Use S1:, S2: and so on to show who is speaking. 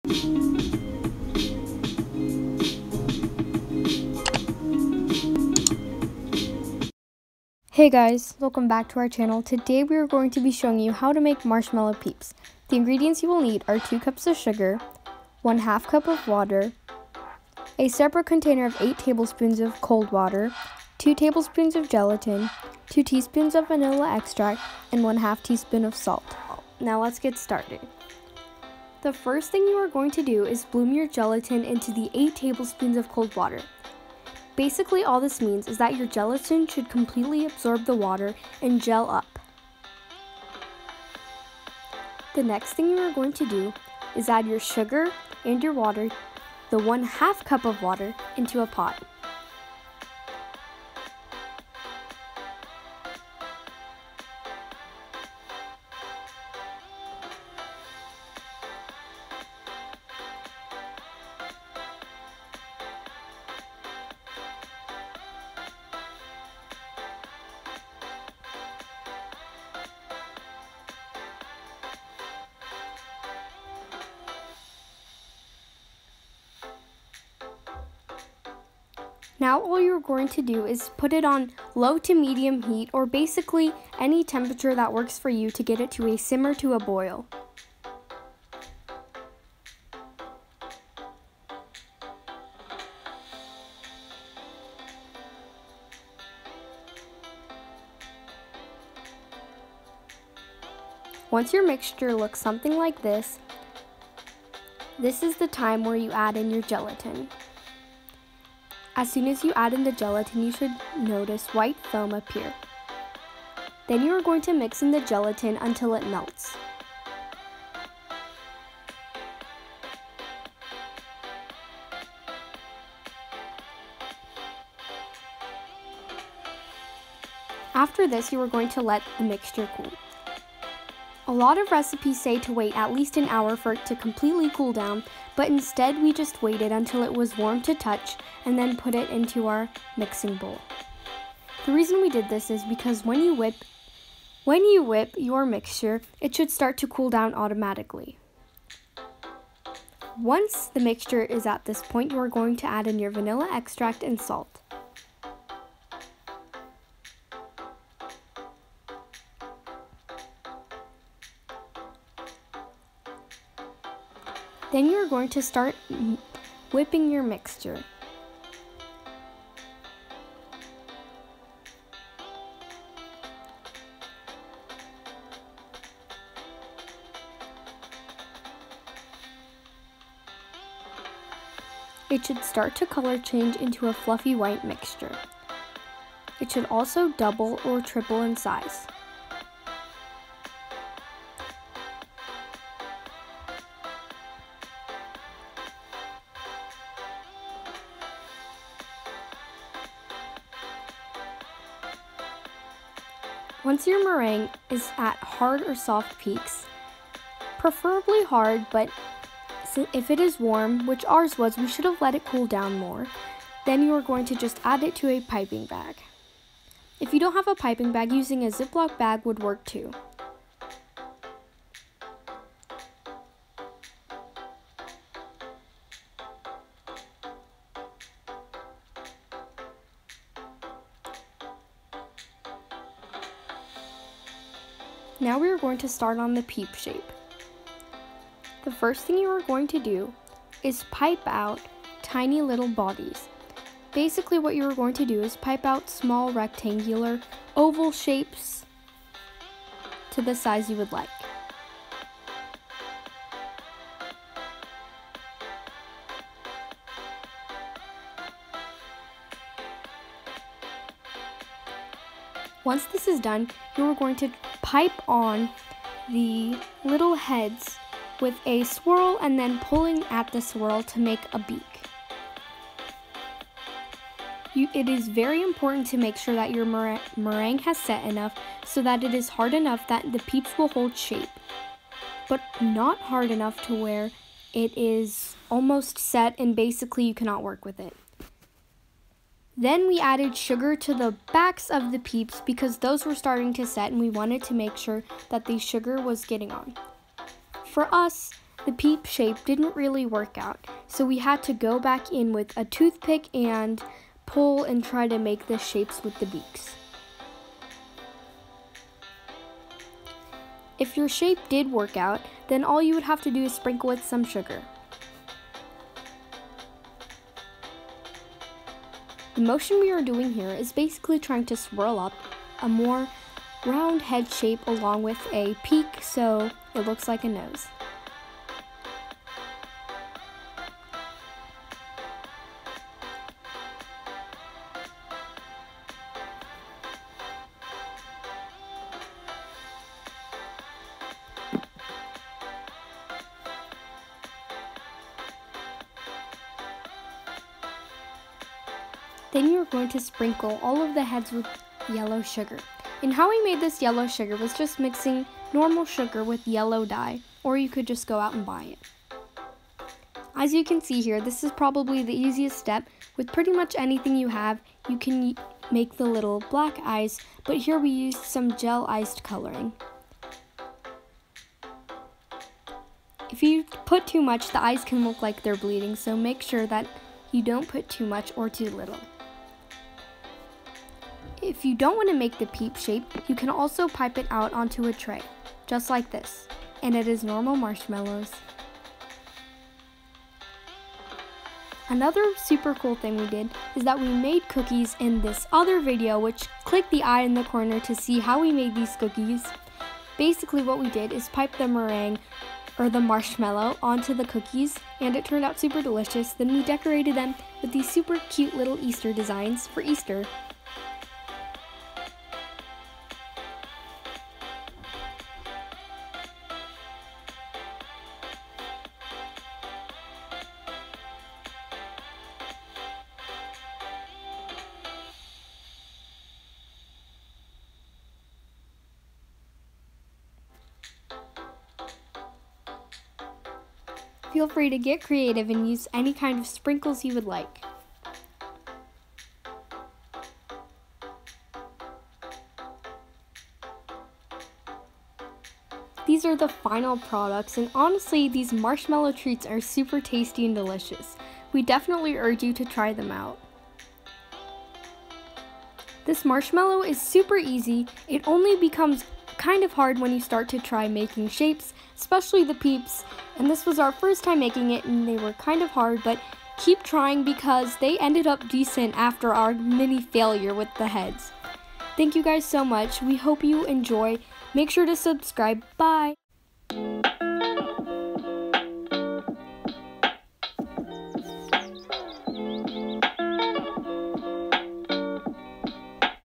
S1: Hey guys, welcome back to our channel. Today we are going to be showing you how to make Marshmallow Peeps. The ingredients you will need are 2 cups of sugar, 1/2 cup of water, a separate container of 8 tablespoons of cold water, 2 tablespoons of gelatin, 2 teaspoons of vanilla extract, and 1/2 teaspoon of salt. Now let's get started. The first thing you are going to do is bloom your gelatin into the 8 tablespoons of cold water. Basically, all this means is that your gelatin should completely absorb the water and gel up. The next thing you are going to do is add your sugar and your water, the 1/2 cup of water, into a pot. Now all you're going to do is put it on low to medium heat, or basically any temperature that works for you, to get it to a simmer to a boil. Once your mixture looks something like this is the time where you add in your gelatin. As soon as you add in the gelatin, you should notice white foam appear. Then you are going to mix in the gelatin until it melts. After this, you are going to let the mixture cool. A lot of recipes say to wait at least an hour for it to completely cool down, but instead we just waited until it was warm to touch and then put it into our mixing bowl. The reason we did this is because when you whip your mixture, it should start to cool down automatically. Once the mixture is at this point, you are going to add in your vanilla extract and salt. Then you are going to start whipping your mixture. It should start to color change into a fluffy white mixture. It should also double or triple in size. Once your meringue is at hard or soft peaks, preferably hard, but if it is warm, which ours was, we should have let it cool down more, then you are going to just add it to a piping bag. If you don't have a piping bag, using a Ziploc bag would work too. Now we are going to start on the peep shape. The first thing you are going to do is pipe out tiny little bodies. Basically what you are going to do is pipe out small rectangular oval shapes to the size you would like. Once this is done, you are going to pipe on the little heads with a swirl and then pulling at the swirl to make a beak. It is very important to make sure that your meringue has set enough so that it is hard enough that the peeps will hold shape, but not hard enough to where it is almost set and basically you cannot work with it. Then we added sugar to the backs of the peeps because those were starting to set and we wanted to make sure that the sugar was getting on. For us, the peep shape didn't really work out, so we had to go back in with a toothpick and pull and try to make the shapes with the beaks. If your shape did work out, then all you would have to do is sprinkle with some sugar. The motion we are doing here is basically trying to swirl up a more round head shape along with a peak so it looks like a nose. Then you're going to sprinkle all of the heads with yellow sugar. And how we made this yellow sugar was just mixing normal sugar with yellow dye, or you could just go out and buy it. As you can see here, this is probably the easiest step. With pretty much anything you have, you can make the little black eyes, but here we used some gel-iced coloring. If you put too much, the eyes can look like they're bleeding, so make sure that you don't put too much or too little. If you don't want to make the peep shape, you can also pipe it out onto a tray, just like this, and it is normal marshmallows. Another super cool thing we did is that we made cookies in this other video, which click the eye in the corner to see how we made these cookies. Basically what we did is pipe the meringue or the marshmallow onto the cookies, and it turned out super delicious. Then we decorated them with these super cute little Easter designs for Easter. Feel free to get creative and use any kind of sprinkles you would like. These are the final products, and honestly, these marshmallow treats are super tasty and delicious. We definitely urge you to try them out. This marshmallow is super easy. It only becomes kind of hard when you start to try making shapes, especially the peeps, and this was our first time making it and they were kind of hard, but keep trying because they ended up decent after our mini failure with the heads. Thank you guys so much. We hope you enjoy. Make sure to subscribe. Bye!